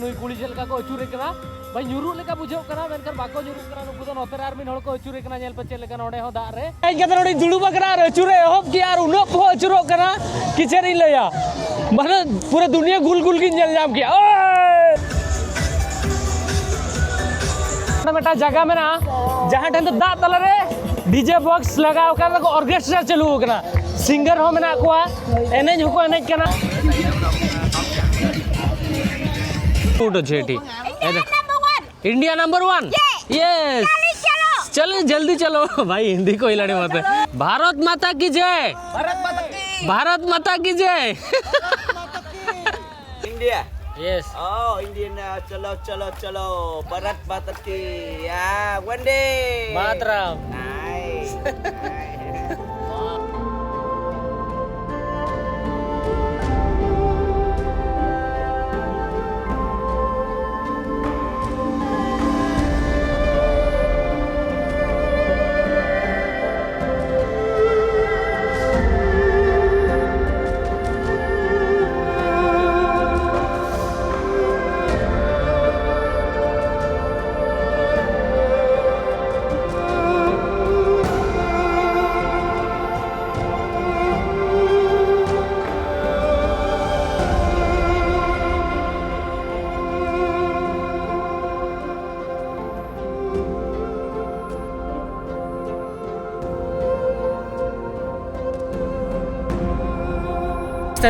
नुई कुड़ी चलका को अचूरे कना भाई ᱧᱩᱨᱩᱜ लेका बुझाव कना मेनकर बाको ᱧᱩᱨᱩᱜ कना नुकु दो नोते आर मिन हड़ को अचूरे कना नेल पे चेल लेका नोडे हो दा रे आई के नोडी दुड़ुबा कना अचूरे एहब की यार उनो को अचूरो कना किचे नहीं लया माने पूरा दुनिया गुल गुल की नेल जाम किया बेटा जगह में ना जहां ठन तो दा तला रे डीजे बॉक्स लगाव कर को ऑर्केस्ट्रा चालू कना सिंगर हो मेना को एनेज हो को एनेज कना टूटो छेटी इंडिया नंबर 1 यस चलो जल्दी चलो भाई हिंदी को हिलाने मत भारत माता की जय भारत माता की जय इंडिया यस इंडियन चलो चलो चलो भारत माता की या वंदे मातरम नाइस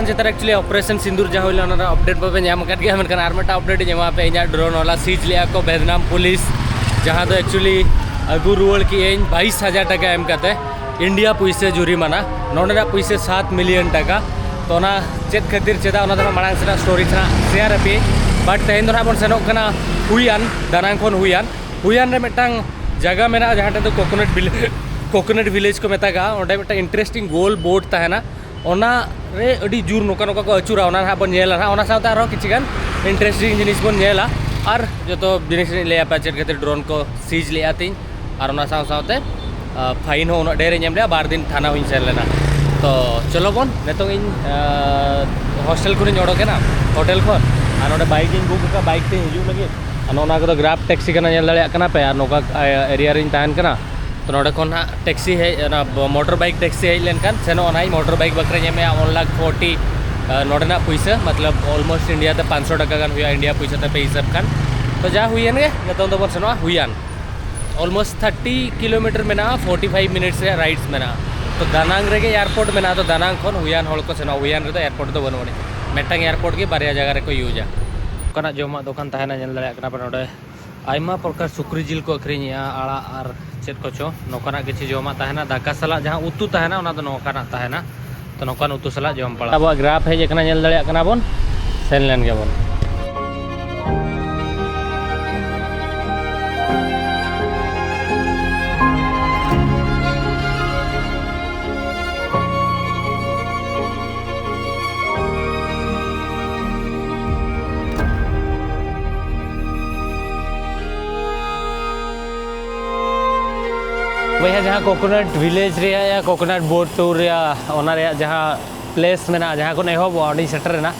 चित्र एक्चुअली ऑपरेशन सिंदूर जहाँ हुई अपडेट पे नाम कर गया मेनखान आर मिटा अपडेट जमा पे इन ड्रोन वाला सीज लिया को बेदनाम पुलिस जहाँ तो एक्चुअली अगू रुआड़ की 22,000 टका एम करते इंडिया पैसे जुरीमाना नोडे पैसे 7 मिलियन टका तो चेत खातिर चेदा मांग से स्टोरी शेयर अपी बट तेहन दो बन सेनों हुईन दानांग खन हुईन मिट्टांग जगह में जहाँ तो कोकोनट विलेज को मेता और इंटरेस्टिंग गोल बोट तहना ओना रे अड़ी जोर नोका नोका को अचूरा ओना हा बन नेला हा ओना साथे आरो किछि गान इंटरेस्टिंग जिनिस बन नेला और जो तो जिनिस ले आपा चेक खातिर ड्रोन को सीज ले आतिन और ओना साथे फाइन हो उना डेरे नेम ले 12 दिन थाना हुई सेल लेना तो चलो बन नेतो इन हॉस्टल को जोड़ो के ना होटल को और ओडे बाइक इन बुक का बाइक ते हिजू लगे ओना को ग्राफ टैक्सी कना नेल दड़िया कना पे और नोका एरिया रिन ताहन कना तो नोडे खन हा टैक्सी है मोटर बाइक टैक्सी है लेनखान सेनो ओना मोटर बाइक बकरे में 1,40,000 नोडेना पैसा मतलब ऑलमोस्ट इंडिया ते 500 टका गान हुआ इंडिया पैसा ते पे हिसाब खान तो जा हुईन गे नतो तो बन सेनो हुईन ऑलमोस्ट 30 किलोमीटर में 45 मिनट्स से राइड्स में तो दानांग रे एयरपोर्ट में तो दानांग खन हुईन हड़ को सेनो हुईन रे तो एयरपोर्ट तो बनोड़े मेटांग एयरपोर्ट के बारे जगह रे को यूजा कना जमा दुकान तहना जन दड़िया कना पर नोडे आयमा प्रकार सुक्री जिल को अखरीनिया आड़ा और चेत को चो नौकाना किसी जमा तहना दाका सला जहाँ उतु तहना ओना तो नौकाना तहना तो नौकान उतु सला जम पड़ा अब ग्राफ है जेकना नेल दड़िया कना बन सेन लेन गे बन भैया जहाँ कोकोनट विलेज रे या कोकोनट बोट टूर या जहाँ प्लेस में जहाँ को एहब अड़ी सेटरना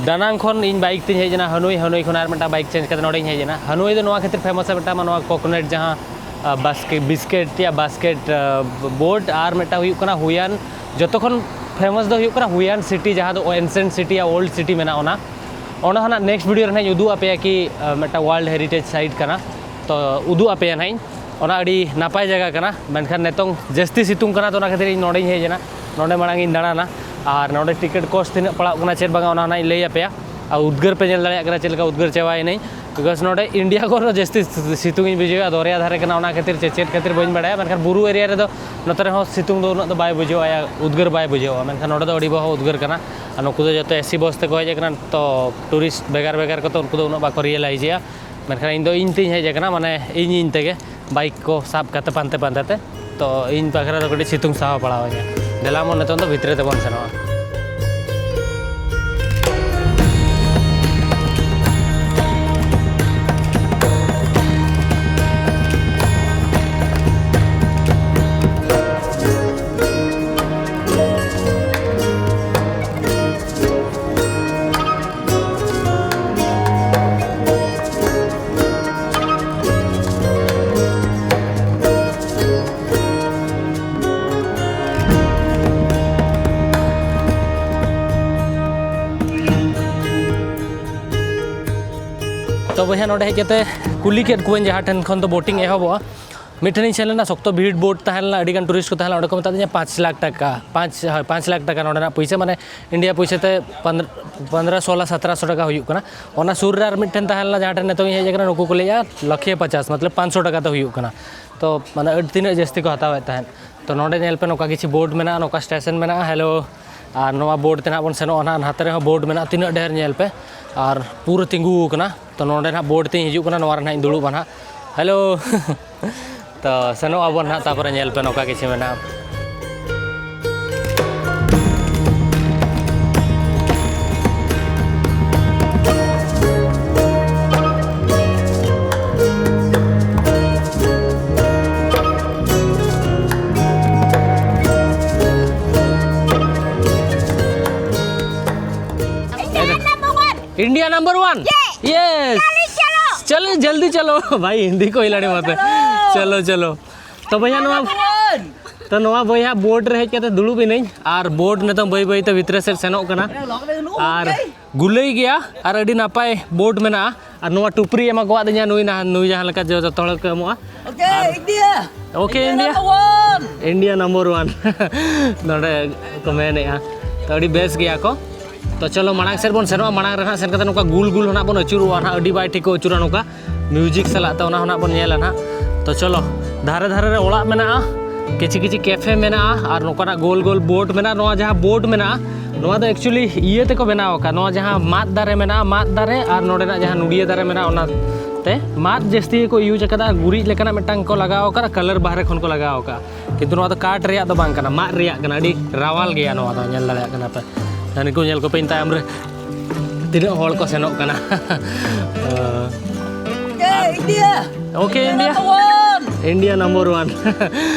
दानांग खन इन बाइक तीन हेजना हनुई हनुई खन आर मिटा बाइक चेंज करते नोडे हेजना हनुई दो नोआ खातिर फेमस है मिटा कोकोनट जहाँ बिस्केट या बास्केट बोट आर मिटा हुईन जो खन फेमस दो हुईन सिटी जहाँ तो एंसेंट सिटी या ओल्ड सिटी में ना नेक्स्ट वीडियो रे उदू आपे कि मिटा वर्ल्ड हेरिटेज साइट करना तो उदू आपे ना ओना अड़ी नापाय जगह करना मेनखान नेतों जस्ती सितुंग करना तो खातिर नोडे हेजना नोडे मांग इन दाना और नोडे टिकट कॉस्ट तीन पड़ा चेक बांगा लई आपे और उद्गार पे नेल दाड़ा चेक उद्गार चावाई नहीं बिकॉज नोडे इंडिया को जस्ती सितुंग बुझे दरिया धारे खातिर चेक खातिर बी बाड़ा मेनखान बुरु एरिया रे नोते सितुंग उन बै बुझे उद्गार बै बुझे मेनखान नोडे अड़ी बहु उद्गार करना और नुकु जो एसी बस तक हेजना तो टूरिस्ट बेगार बेगार को उनको उन बाको रियलाइजा मेनखान इन इन तीन हेजना माने इन तेगे बाइक को साब करते पानते पानते तो इन पाखरा तो कटी सितुंग साहा पड़ा देला मन नितों भितरे ते बन सेनोआ तो भैया नोडे हेज कते कुली केद कुएं जहाँ ठेन खन तो बोटिंग एहबोआ मिठेन चलना शक्तो भीड़ बोट तहलना अड़ीगान टूरिस्ट को तहलना ओडे को मता 5 लाख टका 5 लाख टका नोडे पैसा माने इंडिया पैसा ते 15 16 1700 टका हुयुक कना ओना सुर रे मिठेन तहलना जहाँ ठेन नेतो हेज कना नुकु को लेया 150 मतलब 500 टका तो हुयुक कना तो माने तीन जस्ती को हतावे तहन तो नोडे नेल पे नोका किछि बोर्ड मेना नोका स्टेशन मेना हेलो और नोवा बोर्ड ते ना बन सेनो ओना हाते रे बोर्ड मेना तीन ढेर नेल पे और पूरा तिंगू कना तो नोडे ना बोर्ड ते हिजुक कना नोवा रे ना दुड़ू बना हेलो तो सेनो अब ना तापर नेल पे नोका किछि मेना इंडिया नंबर 1 यस चलो जल्दी चलो भाई हिंदी को हिलाने मत चलो चलो तो भैया नवा भैया बोर्ड रे हेज कते दुड़ू भी नहीं और बोर्ड ने तो बई बई तो भीतर से सेनो कना और गुलई गया और अड़ी नापाय बोर्ड मेना और नवा टुपरी एमा गवा द냐 नुई ना नुई जहां लका जो तोड़ के एमोआ ओके इंडिया नंबर 1 नोडे को मेने तो अड़ी बेस गया को तो चलो मांग सेर बन सेनवा मांग रे सेन कते नोका गुल गुल होना बन अचुरुआ ना अड़ी बाय ठिको अचुरा नोका म्यूजिक सला तो ना बन नेला ना तो चलो धारे धारे रे ओड़ा मेना किछि किछि कैफे मेना और नोका गोल गोल बोट मेना नोआ जहां बोट मेना नोआ तो एक्चुअली इये ते को बनाव का नोआ जहां मात दारे मेना मात दारे और नोडेना जहां नुडिया दारे मेना ओना ते मात जस्ती को यूज कदा गुरी लेकना मिटांग को लगाव का कलर बाहरे खन को लगाव का किंतु नोआ तो काट रिया तो बांग कना मात रिया कना अडी रावाल गया नोआ तो नेल दाले कना पे दानी को नेल को पेन तायम रे तिना होल को सेनो कना इंडिया ओके इंडिया नंबर 1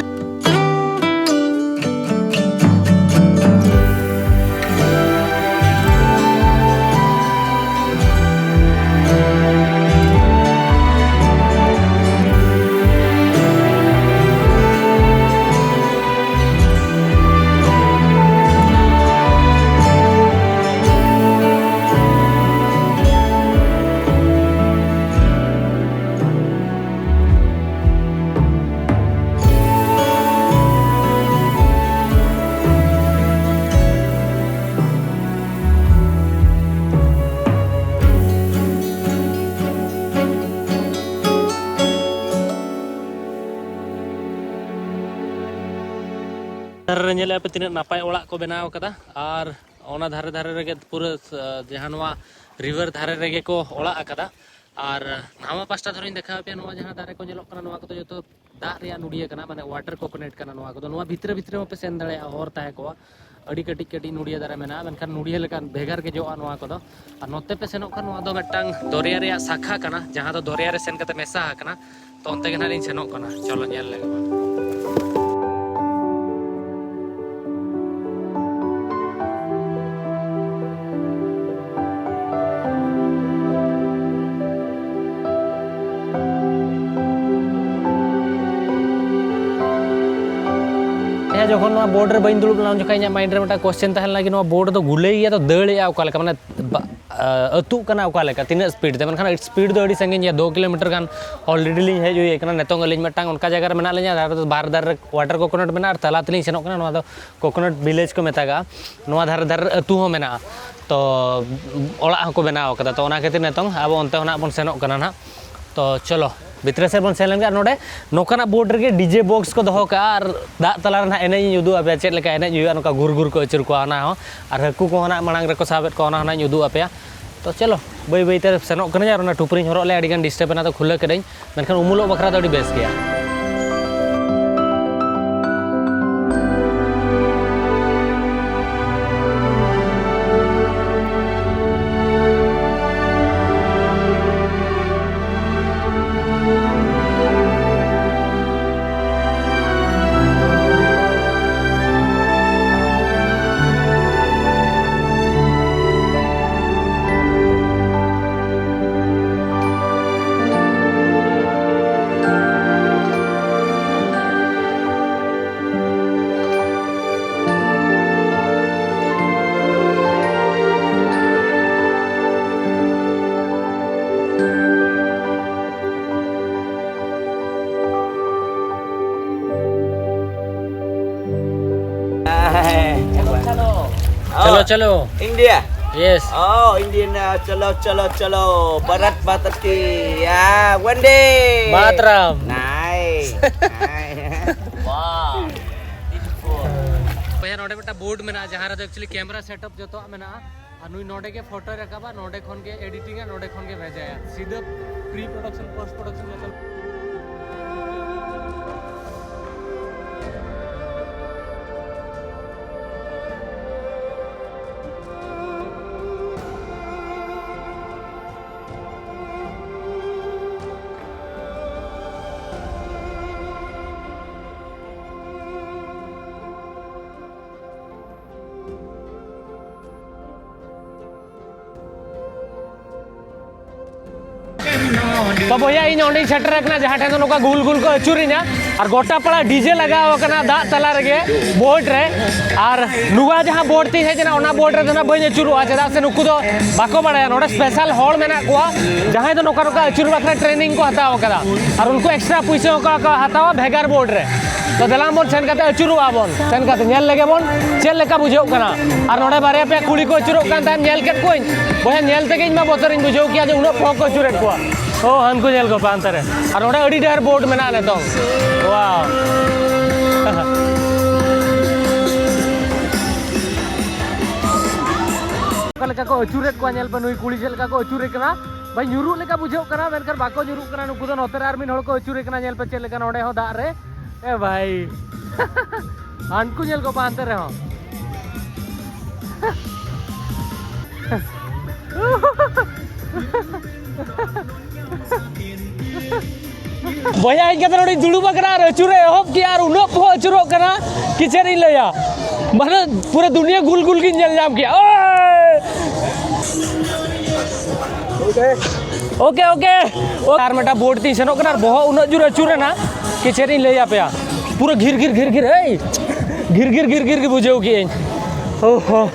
धारे नेले पे तीन नापाय ओड़ा को बनाव कदा और ओना धारे धारे रे पूरा जहानवा रिवर धारे रे को ओड़ा कदा और नामा पास्टा धरिन देखा पे नवा जहां धारे को जेलो कना नवा को जो तो दा रिया नुडिया कना माने वाटर कोकोनट कना नवा को नवा भितर भितर में पे सेन दळे और ताहे को अड़ी कटी कटी नुडिया दारे मेना मेनखान नुडिया लेकान भेगार के जो नवा को और नोते पे सेनो खान नवा दो मिटांग दरिया रे शाखा कना जहां दो दरिया रे सेन कते मेसा कना तो ओनते गना लिन सेनो कना चलो नेल लेगा जखन बोर्ड रे बन दुड़ब जो माइंड रे मिटा क्वेश्चन तहन लगी बोर्ड तो गुले गया तो दड़िया ओका माने अतु कना ओका लेका तीन स्पीड ते मनखान स्पीड दो अड़ी संगे 2 किलोमीटर गान ऑलरेडी लिंग हेज हुई कना नेतोंग अलिंग मिटांग उनका जगह रे मेना लिंग दार बार दार वाटर कोकोनट मेना तला तलिंग सेनोक कना नवा दो कोकोनट विलेज को मेतागा नवा धार धार अतु हो मेना तो ओड़ा हको बनाव कदा तो ओना खातिर नेतोंग अब ओनते होना बन सेनोक कना ना तो चलो भितर से बन सेन नोडे नोकाना बोर्ड रे डीजे बॉक्स को दो का और दा तला ना एने उदू आपे चेद लेका एने हुआ नोका गुर गुर को अचुर को आना हो और हकू को ना मांग रे को साबेत को ना उदू आपे तो चलो बई बई ते सेनोक कना और टुपरी हरो ले अड़ी गान डिस्टर्ब ना तो खुला करें मेनखान उमुलो बखरा तो अड़ी बेस गया चलो India. Yes Oh, Indian. Chalo. Barat Batati. Ya, one day. मातरम Nice. Wow. Beautiful. भैया नोडे बेटा बोर्ड में ना जहाँ तो एक्चुअली कैमरा सेटअप जो तो में ना अनुई नोडे के फोटो रखा नोडे खोन के एडिटिंग है नोडे खोन के भेजा है सीधे प्री प्रोडक्शन पोस्ट प्रोडक्शन जो तो भैया इन ऑंडी सेटर रखना जहाँ ठेन नोका गुल गुल को अचुरीना और गोटा पड़ा डीजे लगाव कना दा तला रगे बोट रे और नुआ जहाँ बोट ती है जना ओना बोट रे जना बई अचुरुआ चेदा से नुकु दो बाको बड़ाया नोडे स्पेशल हॉल मेना कोआ जहाँ तो नोका नोका अचुर बखरा ट्रेनिंग को हताव कदा और उनको एक्स्ट्रा पैसा को हतावा भेगार बोट रे तो दलाम बोन सेन काते अचुरुआ बोन सेन काते नेल लगे बोन चेल लेका बुझो कना और नोडे बारे पे कुड़ी को अचुरो कान तान नेल केट कोइन बया नेल तेगे इन मा बोतरिन बुझो किया जे उनो फोक को अचुरेट कोआ ओ हनको नेल को पांतर है और नोडे अडी डेर बोट मेना ने तो वाओ लेका को अचुरेट को नेल पनुई कुड़ी लेका को अचुरे कना भाई न्यूरू लेका बुझो कना मेनकर बाको न्यूरू कना नुकु दो नोतर आर मिन होड़ को अचुरे कना नेल पे चेल लेका नोडे हो दा रे ए भाई हनको नेल को पांतर है हो भैया इन के नोडी दुड़ू बकरा अचुरे होप कि यार उनो पो अचुरो कना किचेरी लया माने पूरे दुनिया गुल गुल की जल जाम किया ओके यार मेटा बोट ती सेनो कना बहो उनो जुर अचुरे ना किचेरी लया पे पूरा घिर ए घिर बुझेउ की ओहो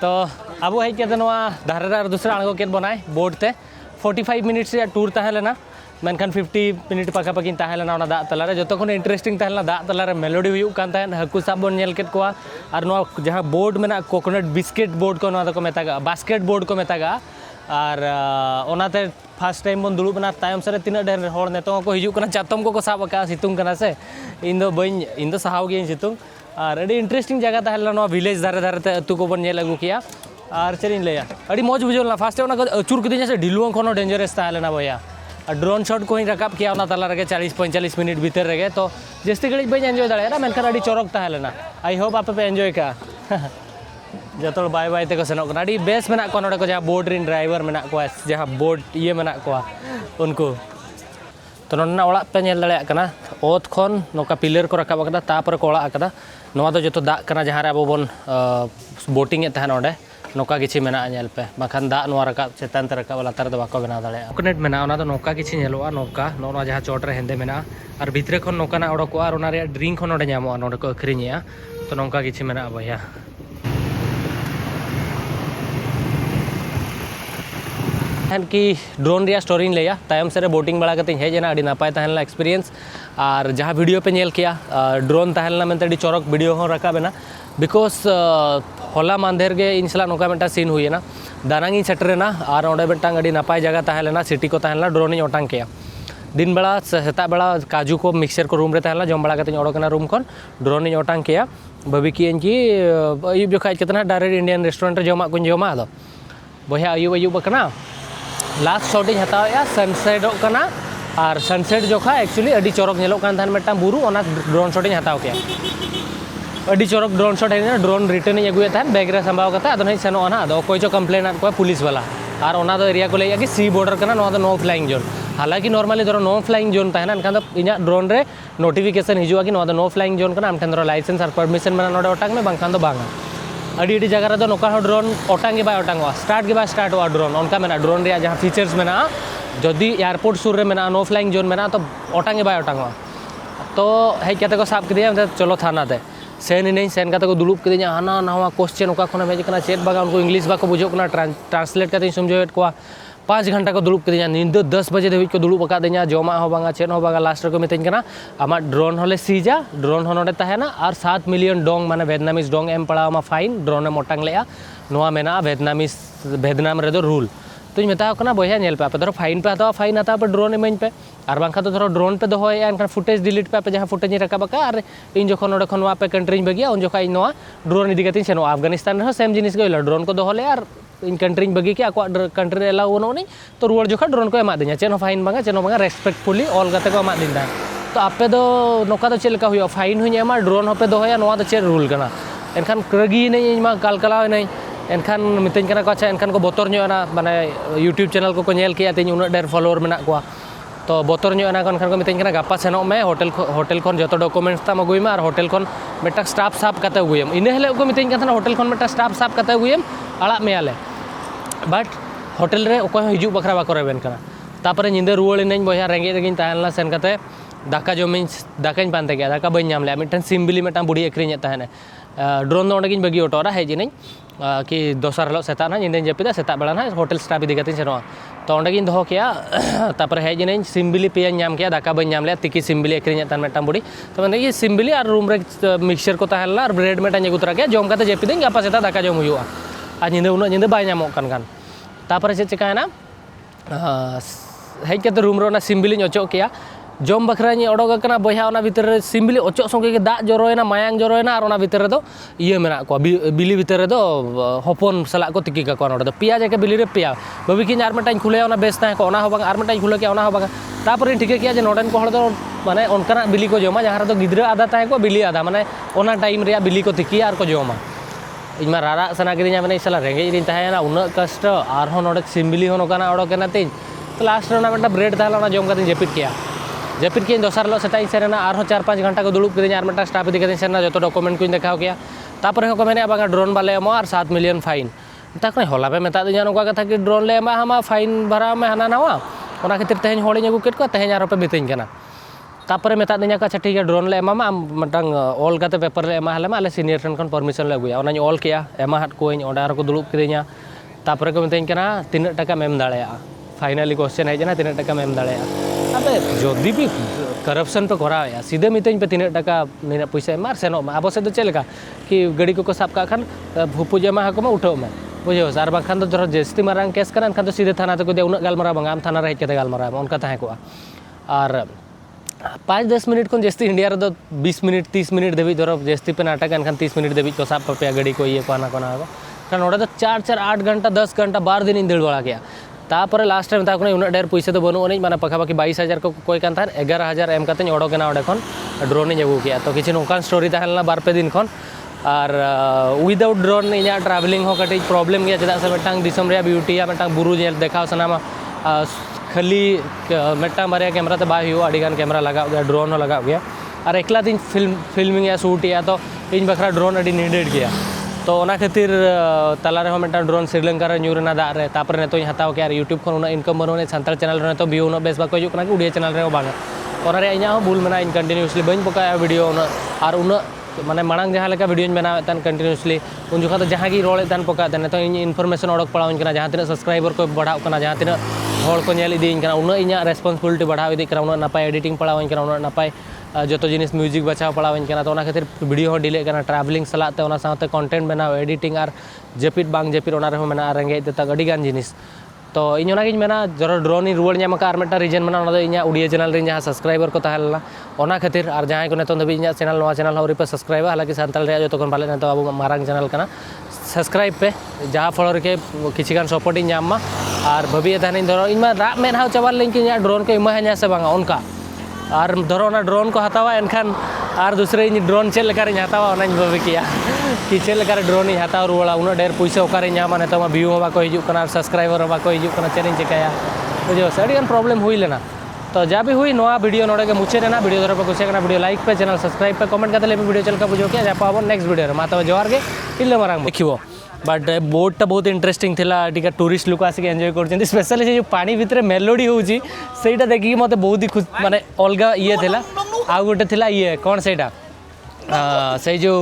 तो अब हज के धारे दूसरा आड़गो के बनाए बोट ते 45 मिनट्स टूर तहलेना मेनखान 50 मिनट पाखापाखी तहलेना दा तलारे जो खन इंटरेस्टिंग तहलेना दा तलारे मेलोडी हुयुग कान तहन हाकु साब बन नेल केत कोआ और जहाँ बोर्ड में कोकोनट बिस्किट बोर्ड को को मेतागा बास्केट बोर्ड को मेतागा और ओनाते फर्स्ट टाइम बन दुड़ुबना तायम से तीना ढेर हर नेतो को हिजुग चातम को साब का सितुंग कना से इन दो सहाव गे सितुंग और अड़ी इंटरेस्टिंग जगह तहलेना विलेज धारे धारे अतु को बन नेल अगु किया और चेरिन लैया अड़ी मौज बुझेलना फास्ट अचूर किदिन से ढिलुआं खन डेंजरस तहलेना भैया और ड्रोन शॉट को रकाब किया तला रे 40-45 मिनट भीतर रे तो जस्ती घड़ी बी एंजॉय दाड़ा मेनखान अड़ी चौरक तहलेना आई होप आप पे एंजॉय का जतो बाय बाय ते को सेनोक कना अडी बेस मेना को नोडे को जहाँ बोर्ड रिन ड्राइवर मेना को जहाँ बोर्ड ये मेना को उनको तो नोना ओड़ा पे नेल दड़े कना ओत खन नोका पिलर को रकाब कदा तापर को ओड़ा कदा नोवा दो जतो दा कना जहाँ रे अब बोन बोटिंग ए तहन ओडे नौका किसी मेना नेल पे बाखान दा नोवा रकाब चेतान ते रकाब लातार दो बाको बना दड़े कोकनेट मेना ओना दो नौका किसी नेलोआ नौका नोना जहाँ चोट रे हेंदे मेना और भितरे खन नौका ना ओडको और ओना रे ड्रिंक खन ओडे ᱧᱟᱢᱚᱜᱼᱟ नोडे को अखरिᱧया तो नौका किसी मेना भैया कि ड्रोन रिया स्टोरी लिया तायम से बोटिंग बड़ा करते हेजना अड़ी नापाय तहनला एक्सपीरियंस और जहाँ वीडियो पे नेल किया ड्रोन तहनला मेनते अड़ी चौरक वीडियो हो रकाबेना बिकॉज होला मांधेर गे इन सला नोका मेटा सीन हुईना दानांगी सेटरेना और ओंडे मेटांग अड़ी नापाय जगह तहलेना सिटी को तहनला ड्रोन इन ओटांग किया दिन बेला सेता बेला काजू को मिक्सर को रूम रे तहला जम बड़ा करते ओडोकना रूम खन ड्रोन इन ओटांग किया भाभी की अयुब जोखा कितना डायरेक्ट इंडियन रेस्टोरेंट जमा को जमा दो बया अयुब अयुब कना लास्ट शॉट इन हताया सनसेट कना और सनसेट जोखा एक्चुअली अड़ी चौरक नेलो कान थान मेटा बुरु ओना ड्रोन शॉट इन हताव के अड़ी चौरक ड्रोन शॉट है ड्रोन रिटर्न इन अगुए थान बैग रे संभाव कता अदो नहीं सेनो ना अदो कोई जो कंप्लेन को पुलिस वाला और ओना दो एरिया को लेया कि सी बॉर्डर कना नो दो नो फ्लाइंग जोन हालांकि नॉर्मली दो नो फ्लाइंग जोन ताहेना एनखान दो इना ड्रोन रे नोटिफिकेशन हिजुआ कि नो दो नो फ्लाइंग जोन कना आमठन दो लाइसेंस और परमिशन मेना नोडे ओटांग में बांखान दो बांगा अड़ी अड़ी जगह रे नौका ड्रोन ओटांगे बाय ओटांगवा स्टार्ट के बाद स्टार्ट हुआ ड्रोन उनका मेना ड्रोन रे जहाँ फीचर्स मेना जदि एयरपोर्ट सुर रे मेना नो फ्लाइंग जोन मेना तो ओटांगे बाय ओटांगवा तो हेज कते को साब किदिया चलो थाना ते सेन नहीं सेन कते को दुलुप किदिया हाना नवा क्वेश्चन ओका खन हेज कना चेक बागा उनको इंग्लिश बाको बुझो कना ट्रांसलेट कते समझोएट को 5 घंटा को दुलुप किदिया नींद 10 बजे धबिज को दुलुप अकादिया जमा हो बांगा चेन हो बांगा लास्ट को मितኝ कना आमा ड्रोन होले सीजा ड्रोन हो नोडे ताहेना और 7 मिलियन डोंग माने वियतनामीज डोंग एम पड़ामा फाइन ड्रोन मोटांग लेया नोआ मेना वियतनाम रे दो रूल तो मेता कना बया नेल पे आप धरो फाइन पे हतावा फाइन हतावा पे ड्रोन इमेज पे और बांखा तो धरो ड्रोन पे दोहोय एनखान फुटेज डिलीट पे जहाँ फुटेज रकाबका और इन जखन नोडे खन पे कंट्री बगिया उन जखा इन ड्रोन इदी कते सेनो अफगानिस्तान रे सेम जिनिस गइला ड्रोन को दोहले और इन कंट्री बगी के आको कंट्री रे एलाउ नो नहीं तो रुआर जोखा ड्रोन को एमा दिया चेनो फाइन बांगा चेनो बांगा रेस्पेक्टफुली ऑल कते को एमा दिंदा तो आपे दो नोका दो चेलका हुआ फाइन हुई एमा ड्रोन होपे दोहया नोआ दो चे रूल कना एनखान रगी नहीं इमा कालकलाव नहीं एनखान मितኝ कना को अच्छा एनखान को बोतर ना माने यूट्यूब चैनल को नेल किया तीन उना डेर फॉलोअर मेना को तो बोतर ना एनखान को मितኝ कना गापा सेनो में होटल खन जो डॉक्यूमेंट्स ताम अगुयमा और होटल खन मेटा स्टाफ साफ कते अगुयम इन हेले को मितኝ कना होटल खन मेटा स्टाफ साफ कते अगुयम आड़ा मेयाले बट होटल रे ओको हिजु बखरा बाको रेबेन कना तापरे निंदे रुवल इनኝ बया रेंगे रेगिन ताहनला सेन कते दाका जमिन दाकाኝ पानते गया दाका बñ नाम ले मिटन सिम्बिली मेटा बुढ़ी अखरिñ ताहने ड्रोन दो ओंडे बगी ओटोरा हेजिन कि दोसर हलो सेता ना निंदे जपिदा सेता बेला ना होटल स्टाफ इदी कते सेनो तो ओंडे दो किया तापर हेजिन सिम्बिली पे नाम किया दाका बñ नाम ले तिकी सिम्बिली अखरिñ तान मेटा बुढ़ी तो मैंने ये सिम्बिली और रूम रे मिक्सचर को ताहला और ब्रेड मेटा अगुतरा गया जम कते जपिदिन गापा सेता दाका जम हुआ और निंदे उना निंदे बाय नामो कान तापर चे चिकायना हेज कते रूम रे सिम्बिली अचो किया जम बखरानी ओडोक कना बया ओना भीतर सिम्बिली अचो संगे के दाग जरोयना मायांग जरोयना और ओना भीतर दो ये मेना को बिली भीतर दो हपन सला को तिकी का ओना दो पिया जाके बिली रे पिया बबी की आर मेटाኝ खुले ओना बेस ताहे को ओना हो बांग आर मेटाኝ खुले के ओना हो बांग तापर इन ठीक किया जे नोडन को हड़ दो माने ओनकना बिली को जमा जहां दो गिद्रा आधा ताहे को बिली आधा माने ओना टाइम रे बिली को तिकी आर को जमा इमा रारा सना किदिया माने सला रेंगे दिन ताहेना उना कष्ट आर हो नोडे सिम्बिली हो नोकाना ओडोकना तीन तो लास्ट रे ओना मेटा ब्रेड ताला ओना जम कते जपित किया जपित के दोसर लो सेटा सेना और 4-5 घंटा को दुलुप के मेटा स्टाफ इदी कते सेना जो डॉक्यूमेंट को देखाव किया तापर को मेने बागा ड्रोन बाले एमो और 7 मिलियन फाइन ताकने होला पे मेता दिया नोका कथा कि ड्रोन ले एमा हमा फाइन भरा में हना नवा ओना खातिर तेहन होड़ी अगु केट को तेहन आरो पे बितኝ कना तापर मेता दिया का अच्छा ठीक है ड्रोन ले एमा मटंग ऑल कते पेपर ले एमा हले माले सीनियर ठन खन परमिशन ले अगुया ओना ऑल किया एमा हट कोई ओडा को दुलुप किदिया तापर को मितኝ कना 3 टका मेम दाड़ेया फाइनली क्वेश्चन है जना 3 टका मेम दाड़ेया अबे जदि भी करप्शन पे कराया सीधे मितኝ पे 3 टका निना पैसा मार सेनो अब से तो चलेगा कि गड़ी को साब का खान भूपू जमा हको में उठाओ में बुझो सार बाखान तो धरो जस्ती मारांग केस करा खान तो सीधे थाना तक उना गालमारा बांगा आम थाना रे हेज कते गालमारा उनका ताहे को और 5-10 मिनट को जस्ती इंडिया रे 20 मिनट 30 मिनट देवी धरो जस्ती पे नाटक एनखान 30 मिनट देवी को साब पे गड़ी को ये कोना कोना कारण ओडे तो 4-4 8 घंटा 10 घंटा 12 दिन इन देड़ बड़ा गया तापर लास्ट टाइम ताको उना डेर पैसा तो बनु ओनी माने पखापाखि 22,000 को कोई कान थान 11,000 एम कते ओडोकना ओडे खन ड्रोन इन अगु किया तो किछि नोकान स्टोरी ताहलना 2-3 दिन खन और विदाउट ड्रोन इन ट्रैवलिंग हो कटी प्रॉब्लम गया चेदा से मिटांग दिसम रे ब्यूटी या मिटांग बुरु जेल देखा सनामा खाली मिटांग बारे कैमरा ते बाय हो अडिगान कैमरा लगा गया ड्रोन हो लगा गया और एकला दिन फिल्मिंग या शूट या तो इन बखरा ड्रोन अडी नीडेड गया तो ओना खातिर तलारे हो मिटांग ड्रोन श्रीलंका रे न्यूरना दा रे तापर ने तो हताव के यूट्यूब खन उना इनकम बनोने संताल चैनल रे तो व्यू उना बेस बा को हिजुग कना कि उड़िया चैनल रे बांगा ओना रे इना भूल मेना इन कंटिन्यूअसली बन पका वीडियो उना और उना माने मांग जहाँ लेका वीडियो बनावे तन कंटिन्यूअसली उन जुखा तो जहाँ की रोले तन पका तन तो इनफॉरमेशन ओडक पड़ावन कना जहाँ तीन सब्सक्राइबर को बढ़ाव कना जहाँ तीन हर को नेल इदी कना उना इना रेस्पॉन्सिबिलिटी बढ़ाव इदी कना उना नपाय एडिटिंग पड़ावन कना उना नपाय जो तो जिनिस म्यूजिक बचाव पड़ावन कना तो उना खातिर वीडियो हो डिले कना ट्रैवलिंग सलाते उना साथे कंटेंट बनाव एडिटिंग और जेपिट बांग जेपिट उना रे हो मेना रेंगे ते तक अडिगान जिनिस तो इन गिन मेना जरा ड्रोन रुआड़ नाम और मिट्टा रीजन में इन उड़िया चैनल रे जहाँ सब्सक्राइबर को तहलना ओना खातिर और जहाँ को नितों धबी इन चैनल नवा चैनल हरी पे सब्सक्राइब हालांकि सानताल रे जो बाले नितो अब मारांग चैनल कना सब्सक्राइब पे जहाँ फल के किछिगान सपोर्ट इन नामा और भाभी तहन धरो इन राग में हाव चाबा लें कि ड्रोन को इमा से बांगा उनका और धरो ना ड्रोन को हतावा एनखान और दूसरे ड्रोन चेक लेकर हतावा भाभी किया कि चेक लेकर ड्रोन हताव रुआड़ा उना ढेर पैसा ओकारे नामा नितो व्यू हो बाको हिजुग सब्सक्राइबर बाको हिजुग चेन चिकाया बुझे से अड़िगान प्रॉब्लम हुई लेना तो जहाँ भी हुई नवा वीडियो नोड़े के मुचे ना वीडियो धरो पे कुछ वीडियो लाइक पे चैनल सब्सक्राइब पे कमेंट करते वीडियो चल का बुझो क्या जापा नेक्स्ट वीडियो मा तब जोहार के इल्ले मारांग देखिबो बट बोट बहुत इंटरेस्टिंग थिला टिका टूरिस्ट लोक आसिक एंजॉय करछन स्पेशली से जो पानी भितर मेलोडी होउची सेटा देखि मते बहुत ही खुश माने अलगा ये थिला आ गोटे थिला ये कोन सेटा से जो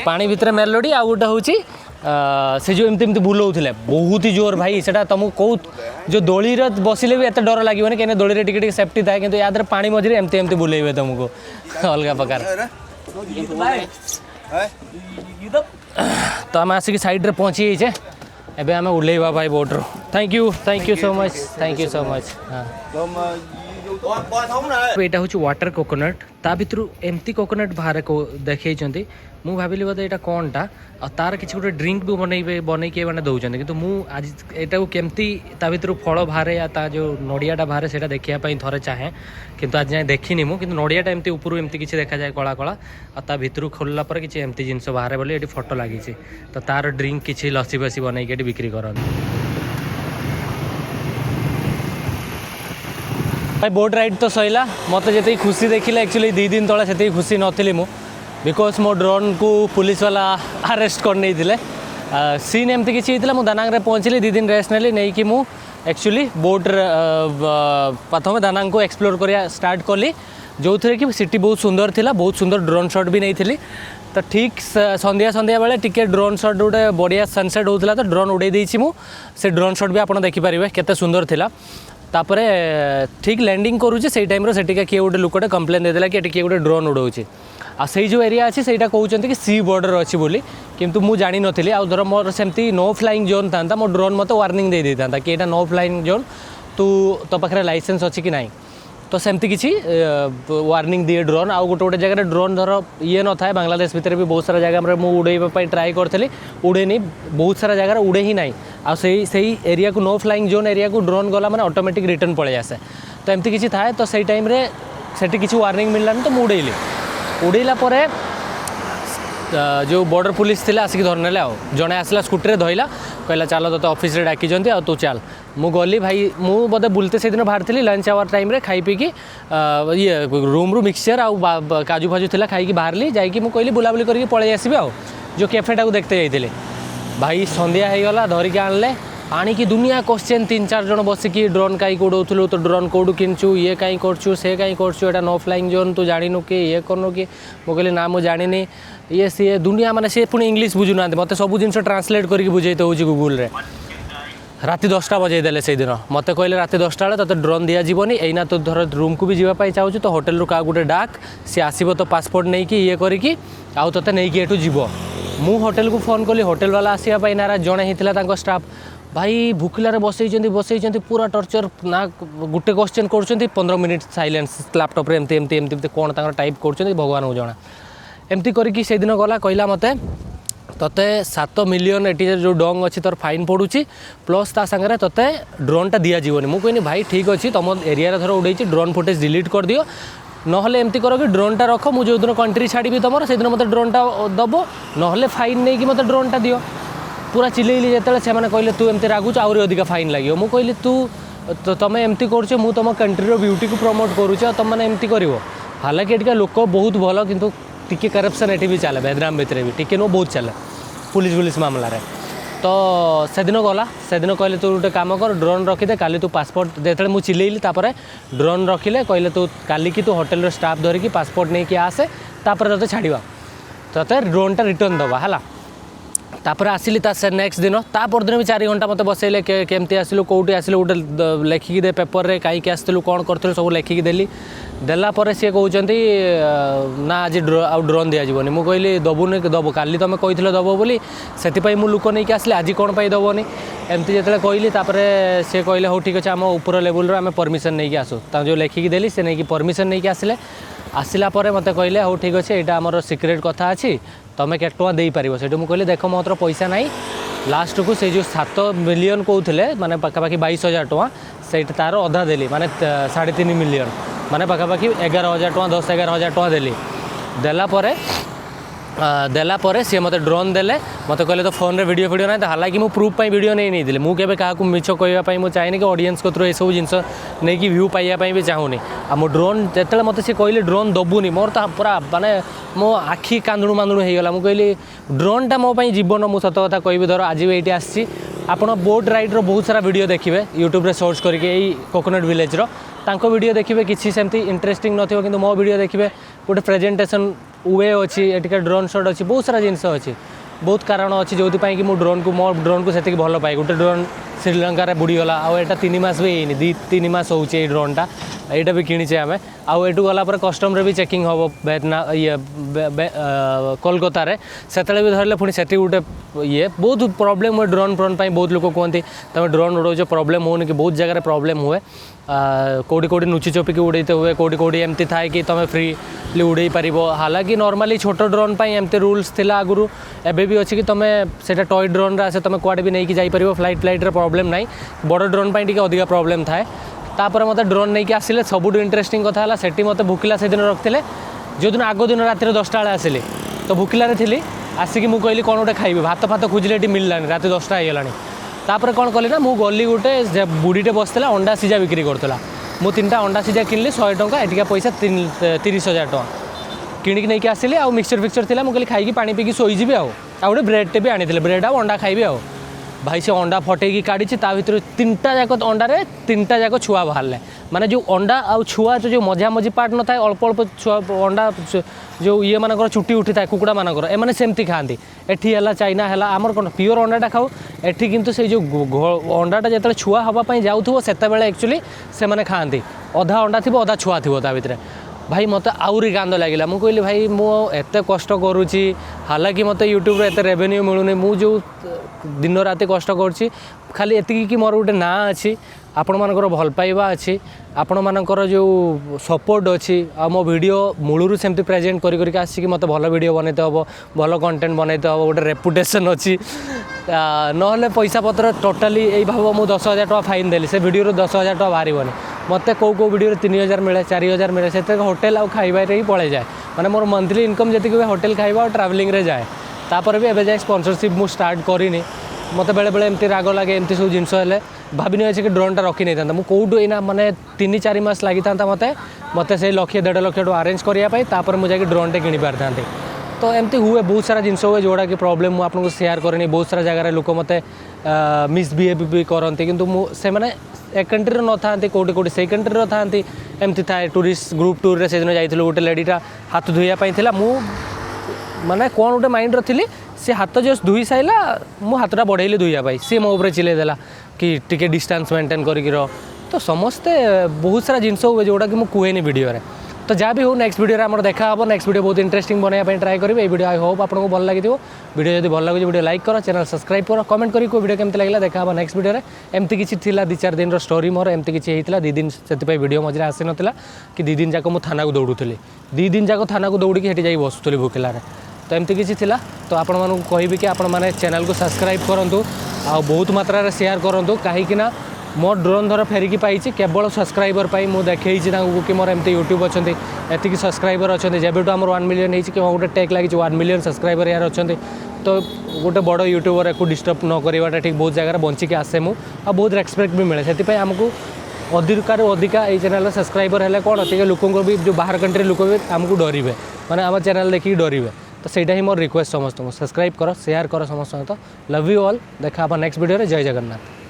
पानी भितर मेलोडी आ गोटे होउची से जो एमती बुलाऊे बहुत ही जोर भाई से तुमको कौ जो दोली बसिले भी एत डर लगे कहीं दोली रे टिके सेफ्टी थाए कि याद पानी मझे एमती एमती बुलेबे तुमको अलग प्रकार तो आम आसिक साइड रे पहुँची जाइए एबे आम उल्लेवा भाई बोट रो थैंक यू सो मच हाँ यहाँ हूँ वाटर कोकोनट ता भर एमती कोकोनट बाहर को देखी मु भाविली बोधे यहाँ कौनटा और तार किसी गोटे ड्रिंक भी बनई मैंने दौरान कि आज यहाँ केमती ता भर फल बाहर या ता जो नड़ियाटा बाहर से देखापी थे चाहे किंतु आज जाए देखनी मु किंतु नड़ियाटा एमती ऊपर एमती किसी देखा जाए कला कला और ता भर खोलला पर किसी एमती जिनस बाहर बोले ये फोटो लगी तो तार ड्रिंक किसी लसी फसी बनई कि बिक्री करते भाई बोट राइड तो सैला मत जी खुशी देखिले एक्चुअली 2 दिन तले से खुशी नी मु बिकज मो ड्रोन को पुलिस वाला अरेस्ट कर नहीं थे सीन एमती किसी होता दानांग पहुँचली 2 दिन रेस्ट नेली नहीं कि मु एक्चुअली बोट प्रथम दानांग को एक्सप्लोर करिया स्टार्ट कली जो थे कि सिटी बहुत सुंदर ड्रोन शॉट भी नहीं थी तो ठीक संध्या बेले टिके ड्रोन शॉट गोटे बढ़िया सनसेट होता तो ड्रोन उड़े देसी मु से ड्रोन शॉट भी आप देखिपारे केते सुंदर थिला तापरे ठीक लैंडिंग करूचे से टाइम रे सेटिका किए गोटे लुकटे कंप्लेन देदेला कि किए गोटे ड्रोन उड़ाऊँचे आ से जो एरिया अच्छी से कहते कि सी बॉर्डर अच्छी बोली किंतु मु जानी नथिली आ धर मोर सेमती नो फ्लाइंग जोन था मो ड्रोन मत वार्निंग दे देता कि यहाँ नो फ्लाइंग जोन तू तो पाखे लाइसेंस अच्छी कि नहीं तो सेमती किसी वार्निंग दिए ड्रोन आउ गोटे जगह ड्रोन धर ये न था बांग्लादेश भितर भी बहुत सारा जगह मुझे उड़ाई ट्राए करी उड़ेनी बहुत सारा जगह उड़े ही ना आ से एरिया को नो फ्लाइंग जोन एरिया को ड्रोन गला मैंने ऑटोमेटिक रिटर्न पड़े आसे तो एमती किसी थाए तो सही टाइम रे सेठी किसी वार्निंग मिललानी तो मुझे उड़ेला परे जो बॉर्डर पुलिस थी आसिक धरने जड़े आसला स्कूटी धरला कहला चल तो ऑफिस रे डाकी तू चल मु गली भाई मु बोधे बुलते से दिन बाहर थी लंच आवर टाइम रे खाई पी ये रूम रू मिक्सचर आ काजू फाजू थी खाई बाहरली जाकि कहली बुलाबुली करके पलि आसबे आ जो कैफेटा को देखते जाइए भाई संध्या होगला धरिकी आणले आनी की दुनिया क्वेश्चन 3-4 जन बसिकी ड्रोन कहीं उड़ाऊलु तो ड्रोन कौटू किनचु ये कहीं करचु से कहीं करचु एटा नो फ्लाइंग जोन तू जाणु कि ये करनु कि मु कहली ना मुझे जानी ये सी दुनिया माने से पुणी इंग्लीश बुझुना मत सब जिन ट्रांसलेट करके बुझेते हो गूगल रे राति 10टा बजेदेले से दिन मत कहले राति 10टा बेले तो ड्रोन दि जावनी एना तो धर रूम को भी जावाई चाहूँ तो होटेल रू क्या गोटे डाक सी आसब तो पासपोर्ट नहीं कि ये करके आउ ते नहीं कि जीव मु होटेल को फोन कली होटेल वाला आसवाई नाराज जड़े ही स्टाफ भाई भूखिलार बसई पूरा टर्चर ना गोटे क्वेश्चन कर 15 मिनिट साइलेंस लैपटॉप रे एमती एमती एमती कौन टाइप कर भगवान को जना एमती करके से दिन गला कहला मते तोते 7 मिलियन ये जो डंग अच्छी तोर फाइन पड़ुची प्लस ता संगे तोते ड्रोनटा दि जावनी मु कहनी भाई ठीक अच्छे तुम एरिया धर उड़े ड्रोन फुटेज डिलीट कर दियो নহলে এমতি কর কি ড্রোনটা রখ মু যে দিন कंट्री ছাড়বি তোমার সেদিন মতো ড্রোনটা দব নহলে ফাইন নেই কি মতো ড্রোনটা দিও पूरा चिल्लैली যেতলে সেমানে কইলে তু এমতি রাগুছ আউরি অধিকা ফাইন লাগিও মু কইলি তু তুমি এমতি করছো মু तुम कंट्री ब्यूटी को प्रमोट करूछ तुम मैंने एमती करिवो हालांकि एटिका लोक बहुत भल किंतु टिके करप्शन एटी भी चले बेदराम भितर भी टिके नो बहुत चले पुलिस मामला रे तो सेदिन गला सेदिन कहले तू गोटे काम कर ड्रोन रखीदे काली तू पासपोर्ट जेतले मु चिल्लैली तापर ड्रोन रखिले कहले तू काली की तू होटल स्टाफ धरिकी पासपोर्ट नहीं कि आसे तापर तते छाड़वा तते ड्रोनटा रिटर्न दबा हला तापर आसिली ता नेक्स्ट दिन ता परदिन भी 4 घंटा मते बसैले केमती आसिलु कोउटी आसिलु गोटे लेखिकी दे पेपर रे काई के आसिलु कोन करथिलु सब लेखिकी देली देला परे से कहउचंती ना आज ड्रोन दिया जीवनी मु कहली दबुनी दबो काली तमे कहिथिलो दबो बोली सेति पई मु लुको नै के आसले आज कोन पई दबोनी एमती जेतले कहली तापरे से कहले हो ठीक अछि हम ऊपर लेवल रो हम परमिशन नै के आसु ता जो लेखिकी देली से नै कि परमिशन नै के आसले आसिला परे मते कहले हो ठीक अछि एटा हमर सीक्रेट कथा अछि तमें के टका दे पार से मुझे देख मोर पैसा ना लास्ट को से जो 7 मिलियन कहते माने पखापाखि 22,000 टका से तार अधा देली माने 3.5 मिलियन माने पखापाखि 11,000 टका 10-11,000 टका देली देला परे सी मत ड्रोन देले मत कहले तो फोन रे वीडियो ना हालांकि मु प्रूफ पाई वीडियो नहीं दिले मु केबे काकू मिछ कहबा मु चाहेनी कि ऑडियंस को थ्रू ए सब जिंस नहीं कि व्यू पाइया भी चाहूनी आ मो ड्रोन जेतले मते से कहले ड्रोन दबुनी मोर तो पूरा माने मो आखि कांदुणु मांदुणु हो गला मु कहली ड्रोनटा मो पई जीवन मु सत कथा कहबी धर आज भी एटी आसी आपण बोट राइड रो बहुत सारा वीडियो देखिबे यूट्यूब रे सर्च करके एई कोकोनट विलेज रो तांको वीडियो देखिबे किछि सेमती इंटरेस्टिंग नथिबो किंतु मो वीडियो देखिबे गोटे प्रेजेंटेशन वे अच्छी एटिका ड्रोन शॉट अच्छी बहुत सारा जिनस अच्छी बहुत कारण अच्छी जो कि मो ड्रोन को से भल पाए गोटे ड्रोन श्रीलंका रे बुड़ीगला आटा 3 मास भी होनी 2-3 मास हो ड्रोनटा यहाँ भी किणीचे आम आठू गला कस्टम रे भी चेकिंग हम बेदना ये कोलकाता रे सेतले भी धरले पुणी से गोटे ये बहुत प्रॉब्लम हुए ड्रोन बहुत लोग कहते तुम ड्रोन उड़ाऊच प्रॉब्लम होनी कि बहुत जगह प्रॉब्लम हुए कौटी कौटी नुची चोपिकी उड़ते हुए कौटी कौटी एमती थाए कि तुम फ्रीली उड़े पार हालांकि नॉर्मली छोट ड्रोन एमती रूल्स थिला आगुरु एबे भी अच्छी कि तुम से टॉय ड्रोन रे आसे तुम कुआडे भी नहीं कि जाई परिबो फ्लाइट रे प्रॉब्लम नहीं बड़ ड्रोन टी अधिक प्रॉब्लम थाए तापर मत ड्रोन नहीं कि आसिले सबुठ इंटरेस्टिंग कथा है सेठी मत भूकिला से दिन रखते जो दिन आग दिन रात 10टा बेले आसिली तो भूकिलार थी आसिक मुझे कहली कौन गोटे खाइबी भात फात खोजिले ये मिललानी रात 10टा होगलानी तापर कौन कली ना मुझे गली गोटे बुढ़ीटे बसला अंडा सीझा बिक्री करता मु 3टा अंडा सीझा किनली 100 टंका एटिका पैसा 30,000 टंका किणिक नहीं आसिली आ मिक्सचर फिक्सचर थी मुझे खाई पानी पीकी शोईजी आ गोटे ब्रेडटे भी आनी ब्रेड आ अंडा खाइबी आ भाई से अंडा फटेकी काढ़ी ता भर 3टा जाक अंडारे 3टा जाक छुआ बाहर माने जो अंडा आ छुआ जो मझा मझी पार्ट न था अल्प अल्प छुआ अंडा जो ये मानकर चुटी उठी था कुकुड़ा मानकर एमाने सेमती खाती एठी है चाइना है आमर कौन प्योर अंडाटा खाऊ एठी किंतु से जो अंडाटा जो छुआ हवाई जाऊँ से एक्चुअली से मैंने खाती अधा अंडा थी अधा छुआ थी भितर भाई मत आउरी कांद लगे मुझे कहली भाई मुझे कष्ट करुच्ची हालांकि मत यूट्यूब रे एते रेवेन्यू मिलूनी मु जो दिन राति कष्ट करुच्ची खाली एति कि मोर गोटे ना अच्छी आपण मानकर भल पाइबा अच्छी आपण मानकर जो सपोर्ट अच्छी आ मो वीडियो मूलरू सेमती प्रेजेंट करके आसिक मत भल वीडियो बनते हम भल कंटेंट बनते हम गोटे रेपुटेशन अच्छी ना पैसा पत्र टोटाली यही भाव मुझे 10,000 टका फाइन देली से वीडियो 10,000 टका बाहर मत कौ वीडियो 3,000 मिले 4,000 मिले से होटेल आ खाइबारे ही पड़े जाए माने मोर मंथली इनकम जी होटेल खाइबा और ट्रावेलिंग रे जाए तापर भी एबे जाए स्पॉन्सरशिप मु स्टार्ट करिनी मत बेले बेले एमती राग लगे एमती सब जिनस हेले भाविनी अच्छे कि ड्रोनटा रखी नहीं था मुझे कौटू एना माने 3-4 मास लगी था मत से 1,00,000-1.5 लाख टका अरेंज करने मुझे ड्रोनटे किणी पारि था तो एमती हुए बहुत सारा जिनस हुए जोड़ा कि प्रॉब्लम मुझे आपको शेयर करनी बहुत सारा जगह लोक मत मिसबिहेव भी करती किंतु से मैंने एक कंट्री न था कौटी कौटी से कंट्री था एमती थाए टूरिस्ट ग्रुप टूर रे से दिन जाइलु गोटे लेडीटा हाथ धोइयापाई मु माने कौन गोटे माइंड रही सी हाथ जस्ट धोई सारा मु हाथटा बढ़ेली धोइयापाई सी मो उपर चिल्लेदेला कि टिके डिस्टेंस मेंटेन करिक तो समस्ते बहुत सारा जिनस हुए जोड़ा कि मुझे कहेनी वीडियो रे तो जहाँ भी हो नेक्स्ट वीडियो आम देखा हम नेक्स्ट वीडियो बहुत इंटरेस्टिंग बनाया ट्राई करेंगे वीडियो आई होप आपको भल लगी वीडियो जब भल लगे वीडियो लाइक करो चैनल सब्सक्राइब करो कमेंट करी वीडियो केमती लगे देखा हम नेक्स्ट वीडियो एमती किसी 2-4 दिन स्टोरी मोर एमती किसी होता 2 दिन से वीडियो मझे आसी नाला कि 2 दिन जाक मुझे थाना को दौड़ूली 2 दिन जाक थाना को दौड़ी हेटी जाई बसुली भूकिलार तो एमती किसी थिला तो आपण मानू कहबी कि आपण माने चैनल को सब्सक्राइब करूँ आ बहुत मात्रा शेयर करूँ कहीं मो ड्रोन धर फेरिकी पाई केवल सब्सक्राइबर पाई मु देखी कि मोर एमती यूट्यूब अच्छा एतिक सब्सक्राइबर अच्छा जब आम 1 मिलियन हो गोटे टैग लगी 1 मिलियन सब्सक्राइबर यार अच्छा तो गोटे बड़ यूट्यूबर को डिस्टर्ब न करवाटा ठीक बहुत जगह बंचिक आसे मु आ बहुत रेस्पेक्ट भी मिले से आमको अधिकार अधिका ये चैनल सब्सक्राइबर है कौन ठीक लोकों भी जो बाहर कंट्री लोक भी आमको डरवे मैंने आम चैनल देखिए डरवे तो सहीटा ही मोर रिक्वेस्ट समस्त सब्सक्राइब कर शेयर कर समस्त तो लव यू ऑल देखा आप नेक्स्ट वीडियो जय जगन्नाथ।